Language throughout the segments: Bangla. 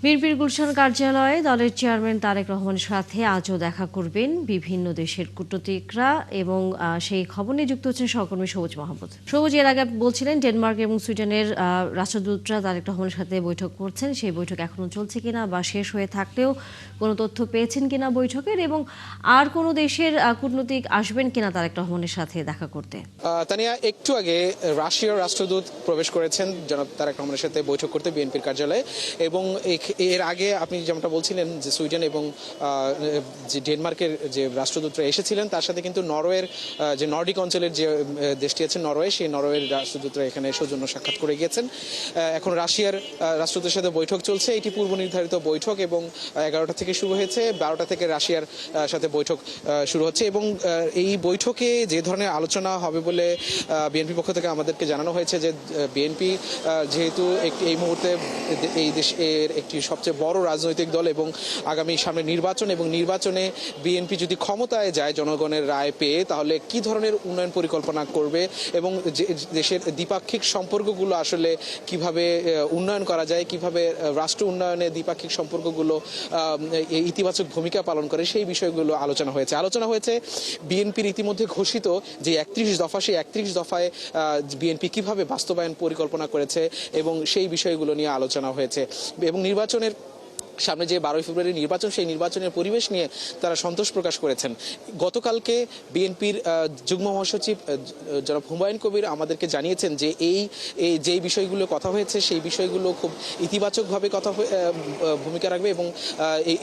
বিএনপির গুলশান কার্যালয়ে দলের চেয়ারম্যান তারেক রহমানের সাথে আজও দেখা করবেন বিভিন্ন দেশের কূটনীতিকরা এবং সেই খবর নিয়ে যুক্ত হচ্ছেন সহকর্মী সবুজ মাহমুদ। সবুজ, এর আগে বলছিলেন ডেনমার্ক এবং সুইডেনের রাষ্ট্রদূতরা তারেক রহমানের সাথে বৈঠক করছেন, সেই বৈঠক এখনো চলছে কিনা বা শেষ হয়ে থাকলেও কোনো তথ্য পেয়েছেন কিনা বৈঠকের, এবং আর কোনো দেশের কূটনীতিক আসবেন কিনা তারেক রহমানের সাথে দেখা করতে? তানিয়া, একটু আগে রাশিয়ার রাষ্ট্রদূত প্রবেশ করেছেন জনাব তারেক রহমানের সাথে বৈঠক করতে বিএনপির কার্যালয়ে, এবং এর আগে আপনি যেমনটা বলছিলেন যে সুইডেন এবং যে ডেনমার্কের যে রাষ্ট্রদূতরা এসেছিলেন তার সাথে কিন্তু নরওয়ের যে নর্ডিক অঞ্চলের যে দেশটি আছে নরওয়ে, সেই নরওয়ের রাষ্ট্রদূতরা এখানে সৌজন্য সাক্ষাৎ করে গিয়েছেন। এখন রাশিয়ার রাষ্ট্রদূতের সাথে বৈঠক চলছে, এটি পূর্ব নির্ধারিত বৈঠক এবং 11টা থেকে শুরু হয়েছে, 12টা থেকে রাশিয়ার সাথে বৈঠক শুরু হচ্ছে। এবং এই বৈঠকে যে ধরনের আলোচনা হবে বলে বিএনপি পক্ষ থেকে আমাদেরকে জানানো হয়েছে যে বিএনপি যেহেতু এই মুহূর্তে এই দেশের একটি সবচেয়ে বড় রাজনৈতিক দল এবং আগামী সামনে নির্বাচন, এবং নির্বাচনে বিএনপি যদি ক্ষমতায় যায় জনগণের রায় পেয়ে, তাহলে কি ধরনের উন্নয়ন পরিকল্পনা করবে এবং দেশের দ্বিপাক্ষিক সম্পর্কগুলো আসলে কিভাবে উন্নয়ন করা যায়, কিভাবে রাষ্ট্র উন্নয়নে দ্বিপাক্ষিক সম্পর্কগুলো ইতিবাচক ভূমিকা পালন করে, সেই বিষয়গুলো আলোচনা হয়েছে। বিএনপির ইতিমধ্যে ঘোষিত যে 31 দফা, সেই 31 দফায় বিএনপি কিভাবে বাস্তবায়ন পরিকল্পনা করেছে এবং সেই বিষয়গুলো নিয়ে আলোচনা হয়েছে। এবং নির্বাচনের সামনে যে 12 ফেব্রুয়ারি নির্বাচন, সেই নির্বাচনের পরিবেশ নিয়ে তারা সন্তোষ প্রকাশ করেছেন। গতকালকে বিএনপির যুগ্ম মহাসচিব জনাব হুমায়ুন কবির আমাদেরকে জানিয়েছেন যে যেই বিষয়গুলো কথা হয়েছে সেই বিষয়গুলো খুব ইতিবাচকভাবে ভূমিকা রাখবে এবং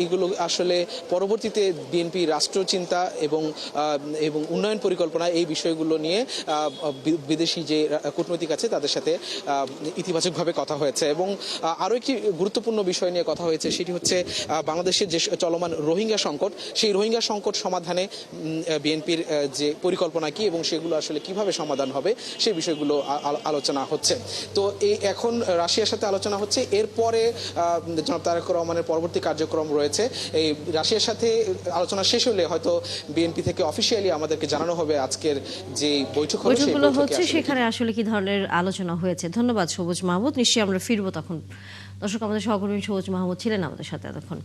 এগুলো আসলে পরবর্তীতে বিএনপি রাষ্ট্রচিন্তা এবং উন্নয়ন পরিকল্পনা, এই বিষয়গুলো নিয়ে বিদেশি যে কূটনৈতিক আছে তাদের সাথে ইতিবাচকভাবে কথা হয়েছে। এবং আরও একটি গুরুত্বপূর্ণ বিষয় নিয়ে কথা হয়েছে, সেটি হচ্ছে বাংলাদেশের যে চলমান রোহিঙ্গা সংকট, সেই রোহিঙ্গা সংকট সমাধানে বিএনপির যে পরিকল্পনা কি এবং সেগুলো আসলে কিভাবে সমাধান হবে, সেই বিষয়গুলো আলোচনা হচ্ছে। তো এখন রাশিয়ার সাথে আলোচনা হচ্ছে, এরপরে জনাব তারেক রহমানের পরবর্তী কার্যক্রম রয়েছে। এই রাশিয়ার সাথে আলোচনা শেষ হলে হয়তো বিএনপি থেকে অফিসিয়ালি আমাদেরকে জানানো হবে আজকের যে বৈঠকগুলো হচ্ছে সেখানে আসলে কি ধরনের আলোচনা হয়েছে। ধন্যবাদ সবুজ মাহমুদ, নিশ্চয়ই আমরা ফিরবো তখন। দর্শক, আমাদের সহকর্মী সবুজ মাহমুদ ছিলেন আমাদের সাথে এতক্ষণ।